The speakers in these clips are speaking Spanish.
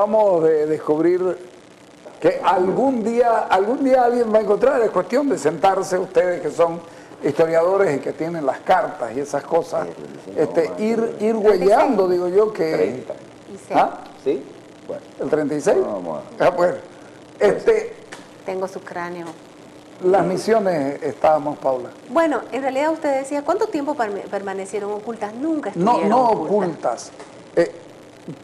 acabamos de descubrir que algún día alguien va a encontrar. Es cuestión de sentarse, ustedes que son historiadores y que tienen las cartas y esas cosas, ir huelleando, digo yo, que... 30. ¿Ah? ¿Sí? Bueno. ¿El 36? No, vamos a... Ah, bueno. Tengo su cráneo. Las misiones estábamos, Paula. Bueno, en realidad usted decía, ¿cuánto tiempo permanecieron ocultas? Nunca estuvieron No ocultas.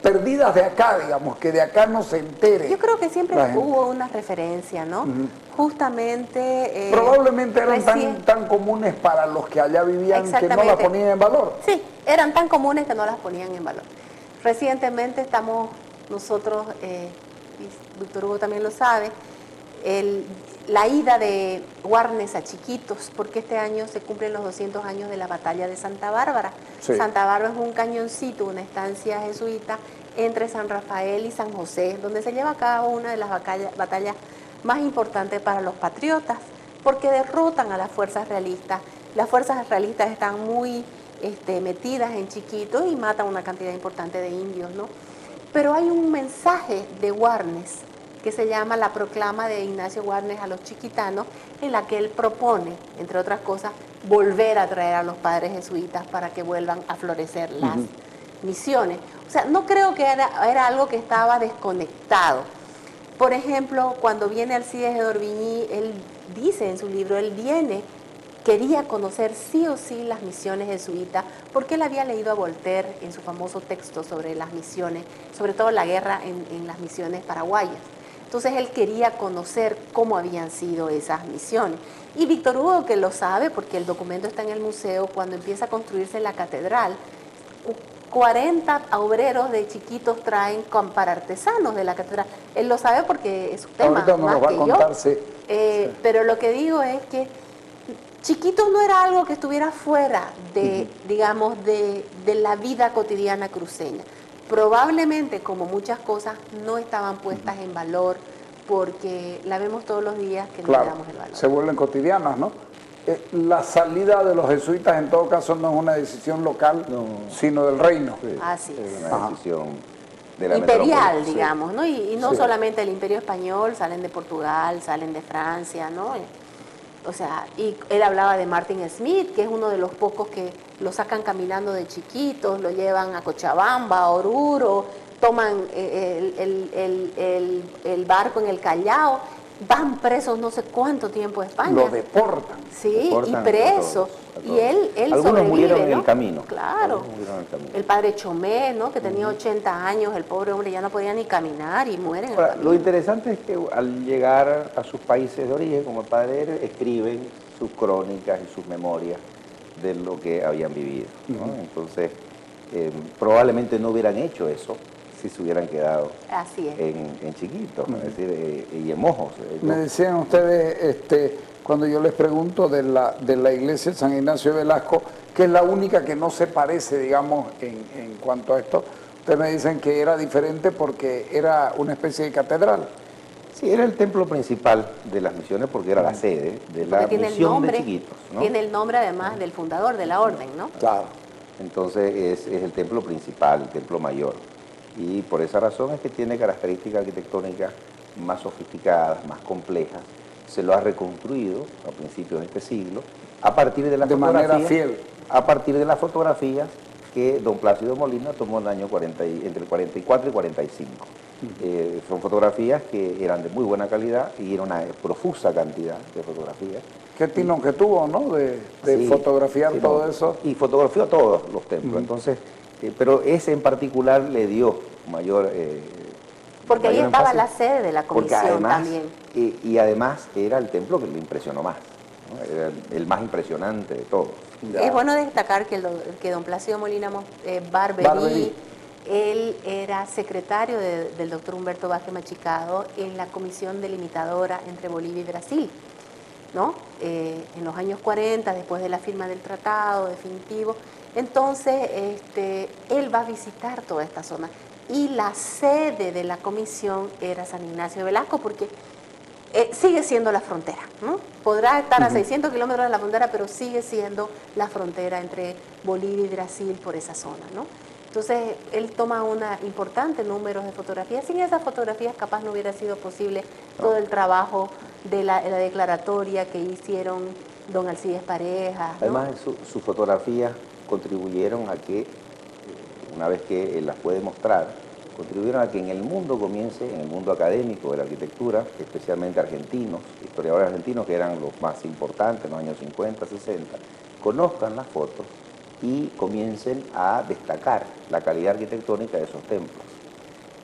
Perdidas de acá, digamos, que de acá no se entere. Yo creo que siempre hubo una referencia, ¿no? Justamente... probablemente eran tan comunes para los que allá vivían que no las ponían en valor. Sí, eran tan comunes que no las ponían en valor. Recientemente estamos nosotros, y Víctor Hugo también lo sabe, la ida de Warnes a Chiquitos, porque este año se cumplen los 200 años de la batalla de Santa Bárbara. Sí. Santa Bárbara es un cañoncito, una estancia jesuita entre San Rafael y San José, donde se lleva a cabo una de las batallas más importantes para los patriotas, porque derrotan a las fuerzas realistas. Las fuerzas realistas están muy metidas en Chiquitos y matan una cantidad importante de indios, ¿no? Pero hay un mensaje de Warnes que se llama la proclama de Ignacio Warnes a los chiquitanos, en la que él propone, entre otras cosas, volver a traer a los padres jesuitas para que vuelvan a florecer las misiones. O sea, no creo que era algo que estaba desconectado. Por ejemplo, cuando viene Alcides de D'Orbigny, él dice en su libro, quería conocer sí o sí las misiones jesuitas, porque él había leído a Voltaire en su famoso texto sobre las misiones, sobre todo la guerra en las misiones paraguayas. Entonces él quería conocer cómo habían sido esas misiones. Y Víctor Hugo, que lo sabe, porque el documento está en el museo, cuando empieza a construirse la catedral, 40 obreros de Chiquitos traen para artesanos de la catedral. Él lo sabe porque es su tema, ahorita nos más va que a contar, yo. Sí. Pero lo que digo es que Chiquitos no era algo que estuviera fuera de, digamos, de la vida cotidiana cruceña. Probablemente, como muchas cosas, no estaban puestas en valor porque la vemos todos los días que no le damos el valor. Se vuelven cotidianas, ¿no? La salida de los jesuitas en todo caso no es una decisión local, sino del reino. Sí, así es. Es una decisión de la imperial, metrópoli, digamos, ¿no? Y no solamente el Imperio Español, salen de Portugal, salen de Francia, ¿no? O sea, y él hablaba de Martin Smith, que es uno de los pocos que lo sacan caminando de Chiquitos, lo llevan a Cochabamba, a Oruro, toman el barco en el Callao, van presos no sé cuánto tiempo a España. Lo deportan. Sí, y presos. Y él algunos murieron en el camino. Claro. El padre Chomé, ¿no? Que tenía 80 años, el pobre hombre ya no podía ni caminar y muere en el camino. Lo interesante es que al llegar a sus países de origen, como el padre él, escriben sus crónicas y sus memorias de lo que habían vivido, ¿no? Entonces, probablemente no hubieran hecho eso si se hubieran quedado en Chiquitos, es decir, y en Mojos. Me decían ustedes, cuando yo les pregunto de la iglesia de San Ignacio de Velasco, que es la única que no se parece, digamos, en cuanto a esto, ustedes me dicen que era diferente porque era una especie de catedral. Sí, era el templo principal de las misiones porque era la sede de la misión de Chiquitos, ¿no? Tiene el nombre además del fundador de la orden, ¿no? Claro. Entonces es el templo principal, el templo mayor. Y por esa razón es que tiene características arquitectónicas más sofisticadas, más complejas. Se lo ha reconstruido a principios de este siglo a partir de las fotografías, manera fiel. A partir de las fotografías que don Plácido Molina tomó en el año entre el 44 y 45. Son fotografías que eran de muy buena calidad y era una profusa cantidad de fotografías. Qué tino que tuvo, ¿no? De fotografiar todo eso. Y fotografió todos los templos. Entonces, pero ese en particular le dio mayor... porque ahí estaba la sede de la comisión además, también. Y además era el templo que le impresionó más, ¿no? Era el más impresionante de todos. Es bueno destacar que don Plácido Molina Barberí, él era secretario del doctor Humberto Vázquez Machicado en la comisión delimitadora entre Bolivia y Brasil, ¿no? En los años 40, después de la firma del tratado definitivo. Entonces, él va a visitar toda esta zona. Y la sede de la comisión era San Ignacio de Velasco, porque sigue siendo la frontera, ¿no? Podrá estar a 600 kilómetros de la frontera, pero sigue siendo la frontera entre Bolivia y Brasil por esa zona, ¿no? Entonces, él toma un importante número de fotografías. Sin esas fotografías, capaz no hubiera sido posible todo el trabajo de la declaratoria que hicieron don Alcides Pareja, ¿no? Además, sus fotografías contribuyeron a que, una vez que él las puede mostrar, contribuyeron a que en el mundo comience, en el mundo académico de la arquitectura, especialmente argentinos, historiadores argentinos que eran los más importantes en los años 50, 60, conozcan las fotos y comiencen a destacar la calidad arquitectónica de esos templos.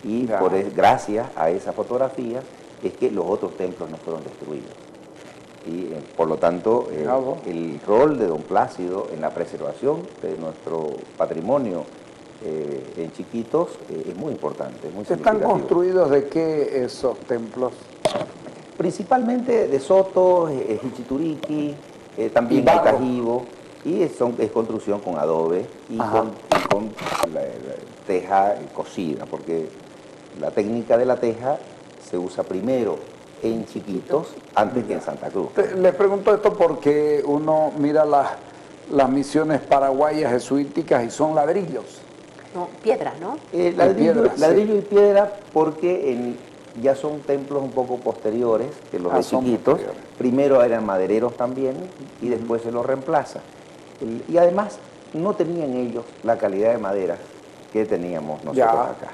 Y gracias a esa fotografía es que los otros templos no fueron destruidos. Y por lo tanto, el rol de don Plácido en la preservación de nuestro patrimonio en Chiquitos es muy importante, es muy ¿Están construidos de qué esos templos? Principalmente de soto, Hichituriki, también hay Cajibo, y es construcción con adobe y con la teja cocida, porque la técnica de la teja se usa primero en Chiquitos antes que en Santa Cruz. Les pregunto esto porque uno mira las misiones paraguayas jesuíticas y son ladrillos. No, piedra, ¿no? Ladrillo y piedra porque ya son templos un poco posteriores que los de Chiquitos. Primero eran madereros también y después se los reemplaza. Y además no tenían ellos la calidad de madera que teníamos nosotros acá.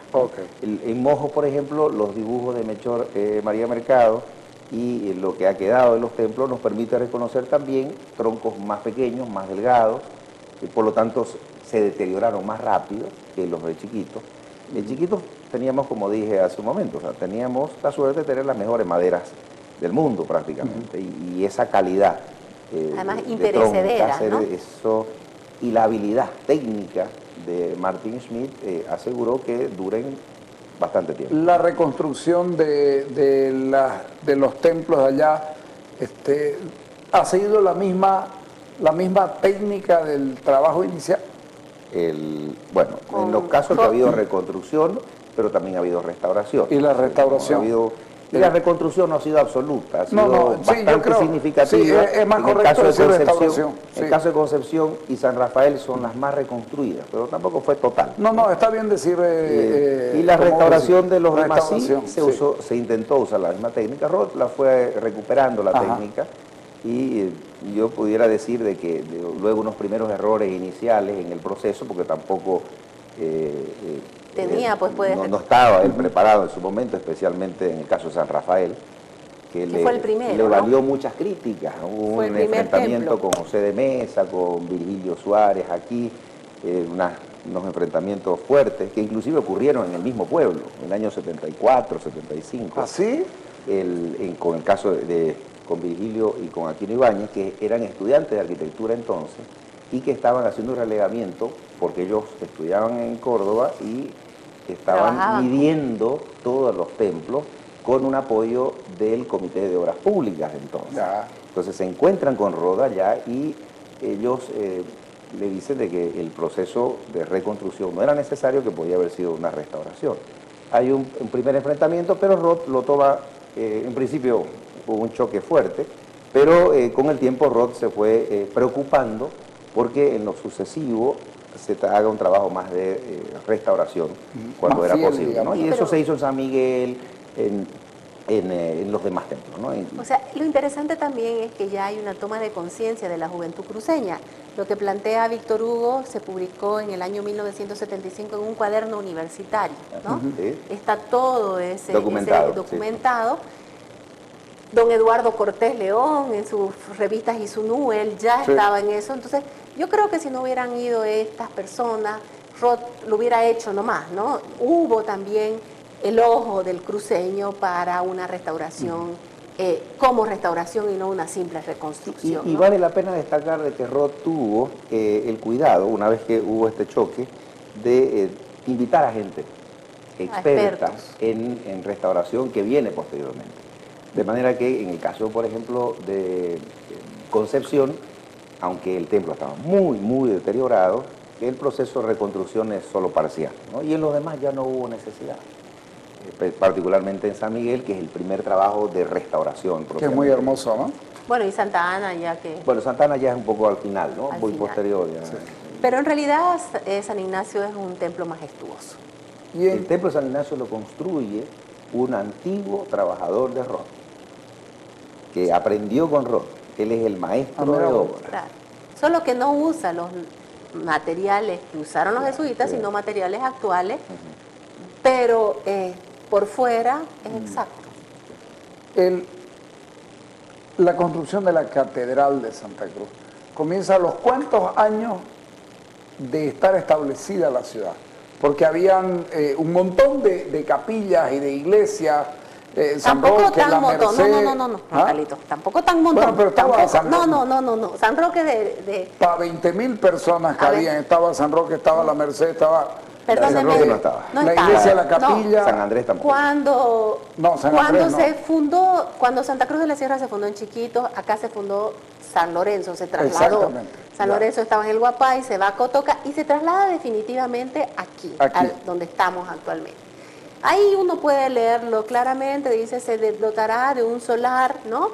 En Mojo, por ejemplo, los dibujos de Melchor María Mercado y lo que ha quedado de los templos nos permite reconocer también troncos más pequeños, más delgados, y por lo tanto se deterioraron más rápido que los de Chiquitos. En Chiquitos teníamos, como dije hace un momento, o sea, teníamos la suerte de tener las mejores maderas del mundo prácticamente, y esa calidad además imperecedera, ¿no? Eso, y la habilidad técnica de Martin Schmidt aseguró que duren bastante tiempo. La reconstrucción de los templos allá ha seguido la misma técnica del trabajo inicial. Bueno, en los casos que ha habido reconstrucción, pero también ha habido restauración. Y la restauración. Y la reconstrucción no ha sido absoluta, ha sido bastante significativa. Sí, es más correcto decir restauración. En el caso de Concepción y San Rafael son las más reconstruidas, pero tampoco fue total. No, está bien decir... y la restauración de los demás se intentó usar la misma técnica. Roth la fue recuperando la técnica, y yo pudiera decir de que luego unos primeros errores iniciales en el proceso, porque tampoco... no estaba él preparado en su momento, especialmente en el caso de San Rafael, que fue el primero, le valió muchas críticas. Hubo un enfrentamiento con José de Mesa, con Virgilio Suárez aquí, unos enfrentamientos fuertes que inclusive ocurrieron en el mismo pueblo, en el año 74, 75. ¿Ah, sí? Con el caso con Virgilio y con Aquino Ibáñez, que eran estudiantes de arquitectura entonces, y que estaban haciendo un relegamiento porque ellos estudiaban en Córdoba y estaban midiendo todos los templos con un apoyo del Comité de Obras Públicas entonces. Entonces se encuentran con Roth allá y ellos le dicen de que el proceso de reconstrucción no era necesario, que podía haber sido una restauración. Hay un primer enfrentamiento, pero Roth lo toma, en principio hubo un choque fuerte, pero con el tiempo Roth se fue preocupando porque en lo sucesivo se haga un trabajo más de restauración cuando era posible, ¿no? Y eso se hizo en San Miguel, en los demás templos, ¿no? O sea, lo interesante también es que ya hay una toma de conciencia de la juventud cruceña. Lo que plantea Víctor Hugo se publicó en el año 1975 en un cuaderno universitario, ¿no? Está todo ese documentado. Sí. Don Eduardo Cortés León, en sus revistas Isunú, él ya estaba en eso. Entonces, yo creo que si no hubieran ido estas personas, Roth lo hubiera hecho nomás, ¿no? Hubo también el ojo del cruceño para una restauración, como restauración y no una simple reconstrucción. Y vale la pena destacar de que Roth tuvo el cuidado, una vez que hubo este choque, de invitar a gente experta en restauración que viene posteriormente. De manera que en el caso, por ejemplo, de Concepción, aunque el templo estaba muy, muy deteriorado, el proceso de reconstrucción es solo parcial, ¿no? Y en los demás ya no hubo necesidad. Particularmente en San Miguel, que es el primer trabajo de restauración. Que es muy hermoso, ¿no? Bueno, y Santa Ana ya que... Bueno, Santa Ana ya es un poco al final, ¿no? Muy posterior. Ya. Pero en realidad San Ignacio es un templo majestuoso. Y El templo de San Ignacio lo construye un antiguo trabajador de ron, que aprendió con ron. Él es el maestro de obra. Claro. Solo que no usa los materiales que usaron los jesuitas, sino materiales actuales, pero por fuera es exacto. La construcción de la Catedral de Santa Cruz comienza a los cuántos años de estar establecida la ciudad, porque habían un montón de capillas y de iglesias, San Tampoco Roque, tan la montón, Merced. no, ¿Ah? Carlito, tampoco tan montón. Bueno, pero estaba Tampoco- San Roque. no, San Roque de Para 20.000 personas que A ver. habían, estaba San Roque, estaba la Merced, estaba Perdóneme, San Roque no estaba. la estaba. iglesia de la No. capilla. San Andrés tampoco. Cuando No, San Andrés no. se fundó, cuando Santa Cruz de la Sierra se fundó en Chiquitos, acá se fundó San Lorenzo, se trasladó. Exactamente, San ya. Lorenzo estaba en el Guapay, se va a Cotoca y se traslada definitivamente aquí. Aquí. Donde estamos actualmente. Ahí uno puede leerlo claramente, dice, se dotará de un solar, ¿no?,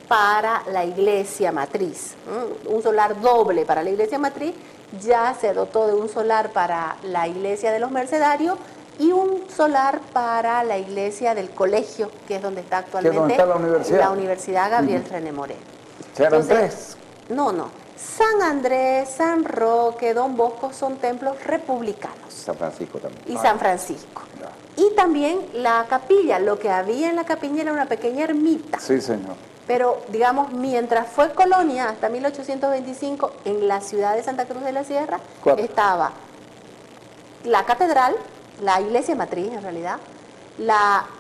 para la iglesia matriz, un solar doble para la iglesia matriz, ya se dotó de un solar para la iglesia de los mercedarios y un solar para la iglesia del colegio, que es donde está actualmente donde está la universidad. la Universidad Gabriel René Moreno. O sea, eran Entonces, no. San Andrés, San Roque, Don Bosco son templos republicanos. San Francisco también. Y San Francisco. Ya. Y también la capilla, lo que había en la capilla era una pequeña ermita. Sí, señor. Pero, digamos, mientras fue colonia, hasta 1825, en la ciudad de Santa Cruz de la Sierra, Cuatro. estaba la catedral, la iglesia matriz en realidad,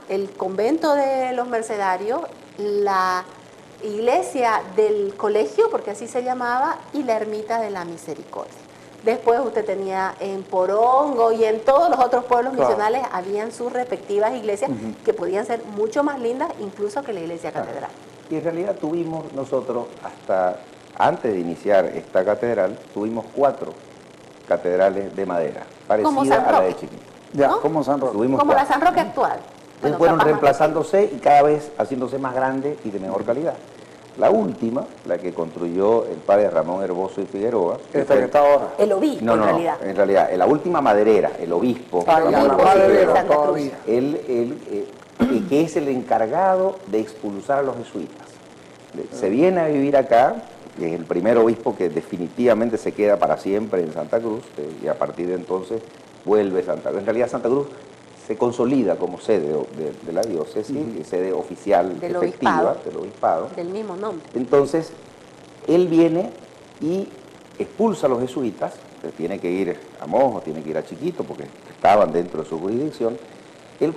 el convento de los mercedarios, la iglesia del colegio, porque así se llamaba, y la ermita de la misericordia. Después usted tenía en Porongo y en todos los otros pueblos Claro. misionales habían sus respectivas iglesias que podían ser mucho más lindas incluso que la iglesia catedral. Y en realidad tuvimos nosotros, hasta antes de iniciar esta catedral, tuvimos 4 catedrales de madera, Como parecidas San a la de Roque. Chiquito. Ya, ¿No? como San Roque. Tuvimos Como la 4. San Roque actual. Bueno, Fueron capaz más reemplazándose y cada vez haciéndose más grandes y de mejor calidad. La última, la que construyó el padre Ramón Herboso y Figueroa. Esta que está ahora. pequeña. El obispo, No, en no, realidad. en realidad, la última maderera, el obispo, Ah, ya, Ramón la Herboso y maderera Figueroa, Santa Cruz. todavía. él, que es el encargado de expulsar a los jesuitas. Se viene a vivir acá, que es el primer obispo que definitivamente se queda para siempre en Santa Cruz, y a partir de entonces vuelve Santa Cruz. En realidad Santa Cruz se consolida como sede de la diócesis, sede oficial Del efectiva obispado. del obispado. Del mismo nombre. Entonces, él viene y expulsa a los jesuitas, que tiene que ir a Mojo, tiene que ir a Chiquito, porque estaban dentro de su jurisdicción. Él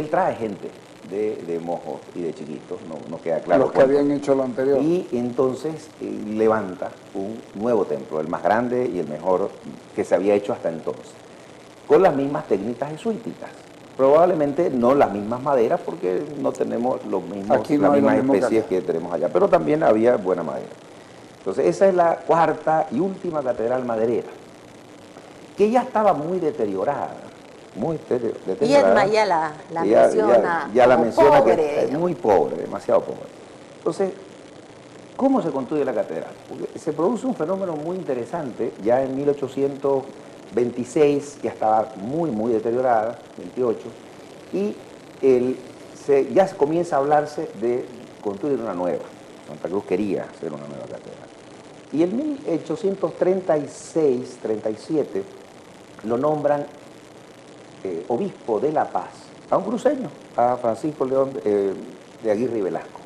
trae gente de Mojo y de Chiquito, no queda claro. Los que cuántos. habían hecho lo anterior. Y entonces levanta un nuevo templo, el más grande y el mejor que se había hecho hasta entonces, con las mismas técnicas jesuíticas. Probablemente no las mismas maderas porque no tenemos Aquí no las hay lo mismas mismo que especies acá. que tenemos allá, pero también había buena madera. Entonces esa es la cuarta y última catedral maderera, que ya estaba muy deteriorada, muy deteriorada. Y Edma ya la menciona ya la como menciona pobre, que es muy pobre, demasiado pobre. Entonces, ¿cómo se construye la catedral? Porque se produce un fenómeno muy interesante, ya en 1826 ya estaba muy deteriorada, 28, y ya se comienza a hablarse de construir una nueva. Santa Cruz quería hacer una nueva catedral. Y en 1836-37 lo nombran obispo de La Paz, a un cruceño, a Francisco León de Aguirre y Velasco.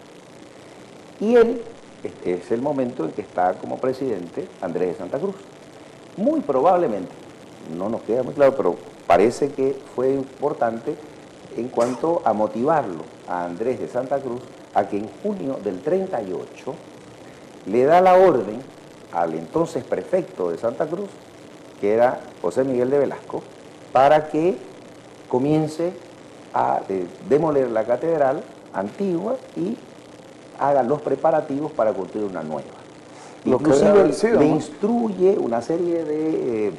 Y él, es el momento en que está como presidente Andrés de Santa Cruz. Muy probablemente, no nos queda muy claro, pero parece que fue importante en cuanto a motivarlo a Andrés de Santa Cruz a que en junio del 38 le da la orden al entonces prefecto de Santa Cruz, que era José Miguel de Velasco, para que comience a demoler la catedral antigua y haga los preparativos para construir una nueva. Lo que Inclusive debe haber sido, le ¿no? instruye una serie de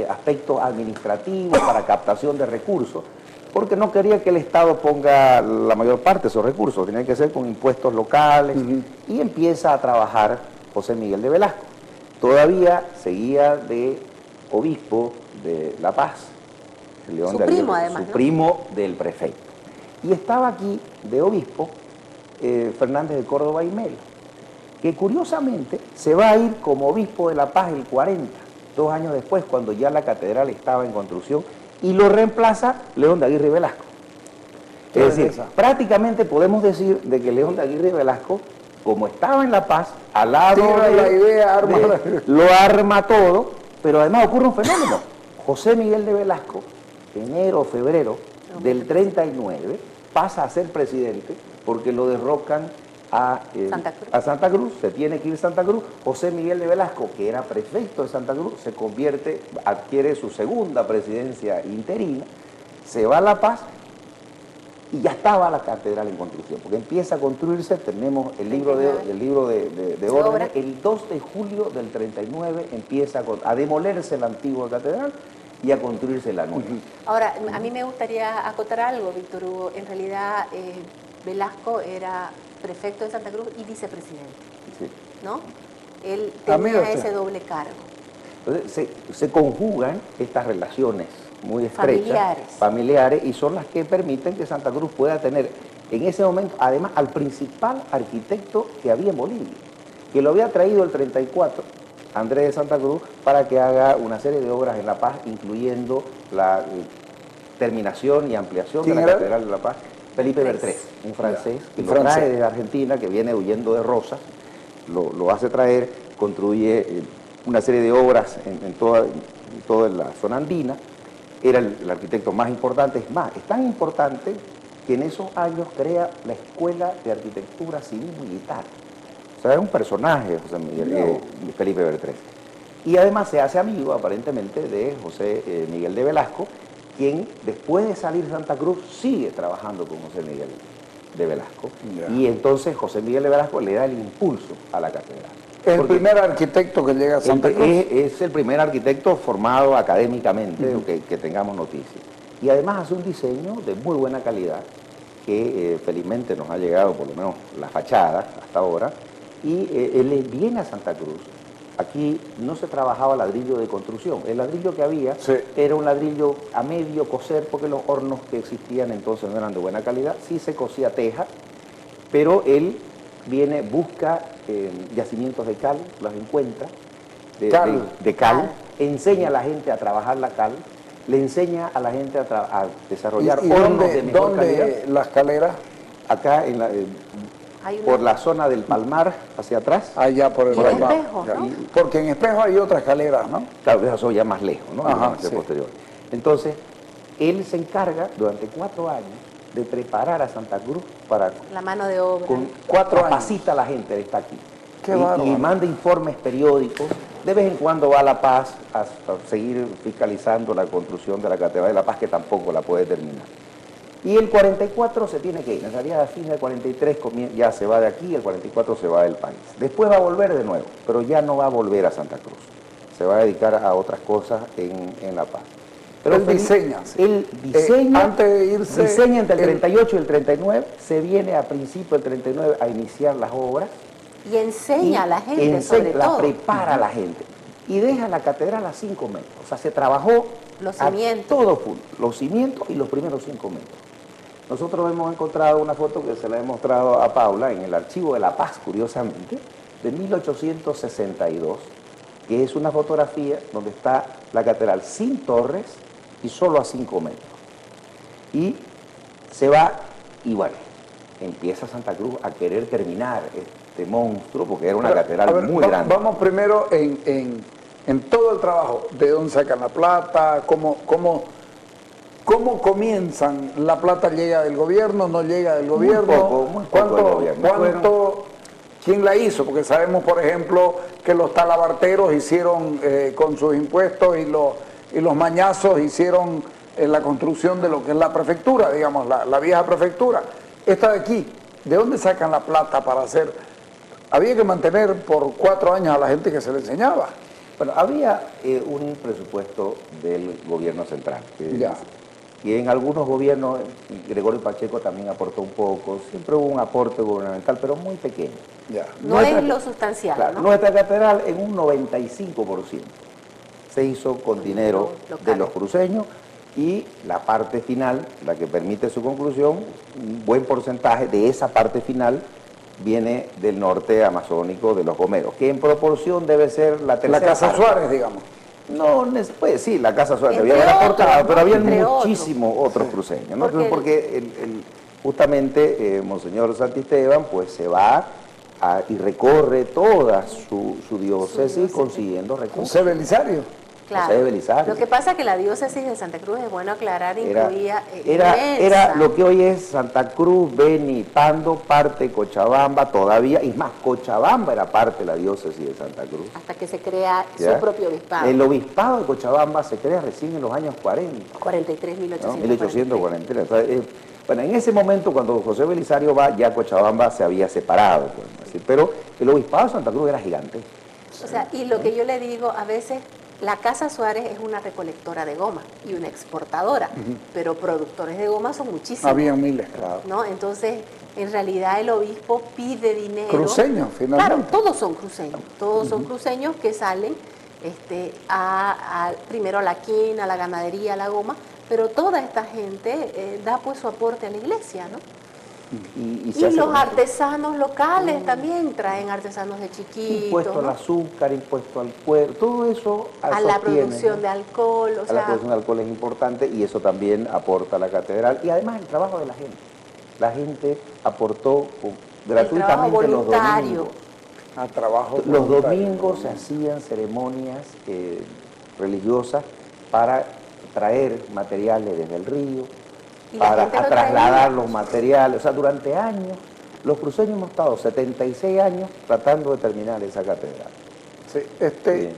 aspectos administrativos para captación de recursos, porque no quería que el Estado ponga la mayor parte de esos recursos, tenía que ser con impuestos locales, y empieza a trabajar José Miguel de Velasco. todavía seguía de obispo de La Paz, León Su de primo, Aguirre, además, su ¿no? primo del prefecto. Y estaba aquí de obispo Fernández de Córdoba y Melo, que curiosamente se va a ir como obispo de La Paz el 40, 2 años después, cuando ya la catedral estaba en construcción, y lo reemplaza León de Aguirre y Velasco. Es decir, prácticamente podemos decir de que León de Aguirre y Velasco, como estaba en La Paz, al lado la idea, lo arma todo, pero además ocurre un fenómeno. José Miguel de Velasco, enero o febrero del 39, pasa a ser presidente porque lo derrocan a Santa Cruz, se tiene que ir a Santa Cruz. José Miguel de Velasco, que era prefecto de Santa Cruz, se convierte, adquiere su segunda presidencia interina, se va a La Paz y ya estaba la catedral en construcción, porque empieza a construirse, tenemos el libro de órdenes, el 2 de julio del 39 empieza a demolerse la antigua catedral y a construirse la nueva. Ahora, a mí me gustaría acotar algo, Víctor Hugo. En realidad, Velasco era prefecto de Santa Cruz y vicepresidente, Sí. ¿no? Él tenía ese doble cargo. Entonces, se conjugan estas relaciones muy estrechas, familiares, y son las que permiten que Santa Cruz pueda tener en ese momento, además, al principal arquitecto que había en Bolivia, que lo había traído el 34, Andrés de Santa Cruz, para que haga una serie de obras en La Paz, incluyendo la terminación y ampliación de la Catedral de La Paz. Felipe Bertrés, un francés, que lo trae desde Argentina, que viene huyendo de Rosas, lo hace traer, construye una serie de obras en toda la zona andina. Era el arquitecto más importante, es más, es tan importante que en esos años crea la Escuela de Arquitectura Civil Militar. O sea, es un personaje, José Miguel, Felipe Bertrés. Y además se hace amigo, aparentemente, de José Miguel de Velasco, quien después de salir de Santa Cruz sigue trabajando con José Miguel de Velasco. Y entonces José Miguel de Velasco le da el impulso a la catedral. ¿Es el primer arquitecto que llega a Santa Cruz? Es el primer arquitecto formado académicamente, que tengamos noticias. Y además hace un diseño de muy buena calidad, que felizmente nos ha llegado, por lo menos la fachada hasta ahora, y él viene a Santa Cruz. Aquí no se trabajaba ladrillo de construcción, el ladrillo que había era un ladrillo a medio coser, porque los hornos que existían entonces no eran de buena calidad, sí se cosía teja, pero él viene, busca yacimientos de cal, los encuentra, de cal, enseña a la gente a trabajar la cal, le enseña a la gente a desarrollar hornos de mejor calidad. ¿Dónde la escalera? Acá por la zona del Palmar, hacia atrás. Allá por el Palmar. Espejo, ¿no? Porque en Espejo hay otras escaleras, ¿no? Claro, eso ya más lejos, ¿no? Ajá, Posterior. Entonces, él se encarga durante 4 años de preparar a Santa Cruz para... La mano de obra. Con 4 años. Capacita a la gente, está aquí. Qué bárbaro. Y manda informes periódicos. De vez en cuando va a La Paz a seguir fiscalizando la construcción de la Catedral de La Paz, que tampoco la puede terminar. Y el 44 se tiene que ir. En realidad, a fin del 43 ya se va de aquí, el 44 se va del país. Después va a volver de nuevo, pero ya no va a volver a Santa Cruz. Se va a dedicar a otras cosas en La Paz. Pero él diseña. Él diseña, antes de irse, diseña entre el 38 y el 39, se viene a principio del 39 a iniciar las obras. Y enseña a la gente, sobre todo. Prepara a la gente. Y deja la catedral a 5 metros. O sea, se trabajó los cimientos. Todo punto, los cimientos y los primeros 5 metros. Nosotros hemos encontrado una foto que se la he mostrado a Paula en el Archivo de La Paz, curiosamente, de 1862, que es una fotografía donde está la catedral sin torres y solo a 5 metros. Y se va, y bueno, empieza Santa Cruz a querer terminar este monstruo, porque era una catedral muy grande. Vamos primero en todo el trabajo, de dónde sacan la plata, cómo comienzan. ¿La plata llega del gobierno, no llega del gobierno? Muy poco del gobierno. ¿Quién la hizo? Porque sabemos, por ejemplo, que los talabarteros hicieron con sus impuestos y los mañazos hicieron la construcción de lo que es la prefectura, digamos, la vieja prefectura. Esta de aquí, ¿de dónde sacan la plata para hacer? Había que mantener por 4 años a la gente que se le enseñaba. Bueno, había un presupuesto del gobierno central, Y en algunos gobiernos, Gregorio Pacheco también aportó un poco, siempre hubo un aporte gubernamental, pero muy pequeño. Ya. No es lo sustancial, Claro, ¿no? nuestra catedral en un 95% se hizo con dinero de los cruceños y la parte final, la que permite su conclusión, un buen porcentaje de esa parte final viene del norte amazónico de los gomeros, que en proporción debe ser la tercera La Casa parte. Suárez, digamos. No, pues sí, la Casa Suárez Entre había aportado, otros, pero ¿no? había Entre muchísimos otros cruceños, ¿no? Porque Justamente Monseñor Santisteban pues se va y recorre toda su diócesis consiguiendo recursos. José Belisario. Claro. José Belisario. Lo que pasa es que la diócesis de Santa Cruz, es bueno aclarar, incluía era lo que hoy es Santa Cruz, Beni, Pando, parte de Cochabamba todavía, y más, Cochabamba era parte de la diócesis de Santa Cruz. hasta que se crea ¿Ya? su propio obispado. El obispado de Cochabamba se crea recién en los años 40. 43, ¿no? 1843. 1843. Entonces, bueno, en ese momento, cuando José Belisario va, ya Cochabamba se había separado, podemos decir, pero el obispado de Santa Cruz era gigante. O sea, y lo que yo le digo, a veces la Casa Suárez es una recolectora de goma y una exportadora, pero productores de goma son muchísimos. Había miles, claro. ¿No? Entonces, en realidad el obispo pide dinero. Cruceños, finalmente. Claro, todos son cruceños, todos son cruceños que salen primero a la quina, a la ganadería, a la goma, pero toda esta gente da pues su aporte a la iglesia, ¿no? Y Y los artesanos locales también traen artesanos de chiquitos, impuesto al ¿no? azúcar, impuesto al cuero, todo eso A la sostiene, producción ¿no? de alcohol, o A sea, la producción de alcohol es importante y eso también aporta a la catedral. Y además el trabajo de la gente. La gente aportó gratuitamente los voluntario. domingos. A trabajo Los voluntario. domingos se hacían ceremonias religiosas para traer materiales desde el río, Y la para gente lo trasladar traía. los materiales. O sea, durante años, los cruceños hemos estado 76 años tratando de terminar esa catedral. Sí, Sí.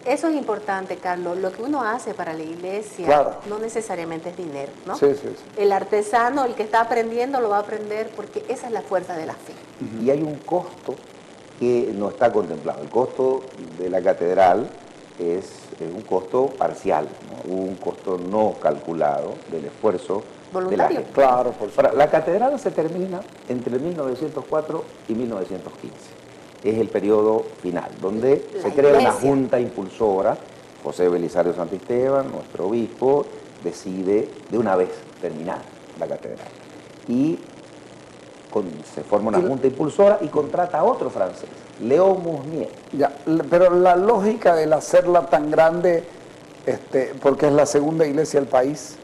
eso es importante, Carlos. Lo que uno hace para la iglesia Claro. no necesariamente es dinero, ¿no? Sí, sí, sí. El artesano, el que está aprendiendo, lo va a aprender porque esa es la fuerza de la fe. Y hay un costo que no está contemplado. El costo de la catedral es un costo parcial, ¿no? Un costo no calculado del esfuerzo de la Voluntario. gente. Claro, por Ahora, la catedral se termina entre 1904 y 1915. Es el periodo final, donde La se crea una iglesia. junta impulsora. José Belisario Santisteban, nuestro obispo, decide de una vez terminar la catedral. Y se forma una junta impulsora y contrata a otro francés, Léon Mousnier. Ya, pero la lógica del hacerla tan grande, porque es la segunda iglesia del país,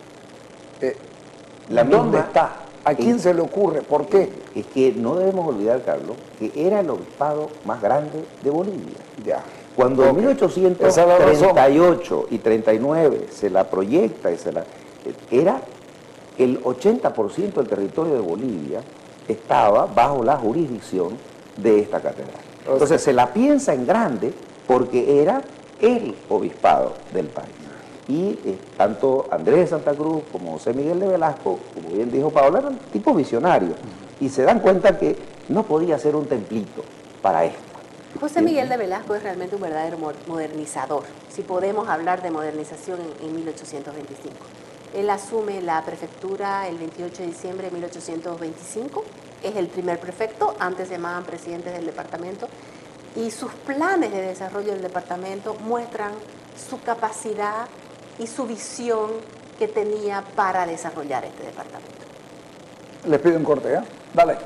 ¿dónde misma- está? ¿A quién se le ocurre? ¿Por qué? Es que no debemos olvidar, Carlos, que era el obispado más grande de Bolivia. Ya. Cuando en Ok. Esa es la razón. 1838 y 39 se la proyecta, era el 80% del territorio de Bolivia estaba bajo la jurisdicción de esta catedral. Entonces se la piensa en grande porque era el obispado del país. Y tanto Andrés de Santa Cruz como José Miguel de Velasco, como bien dijo Paola, eran tipos visionarios. Y se dan cuenta que no podía ser un templito para esto. José Miguel de Velasco es realmente un verdadero modernizador, si podemos hablar de modernización en 1825. Él asume la prefectura el 28 de diciembre de 1825, es el primer prefecto, antes se llamaban presidentes del departamento, y sus planes de desarrollo del departamento muestran su capacidad y su visión que tenía para desarrollar este departamento. Les pido un corte, ¿eh? Dale.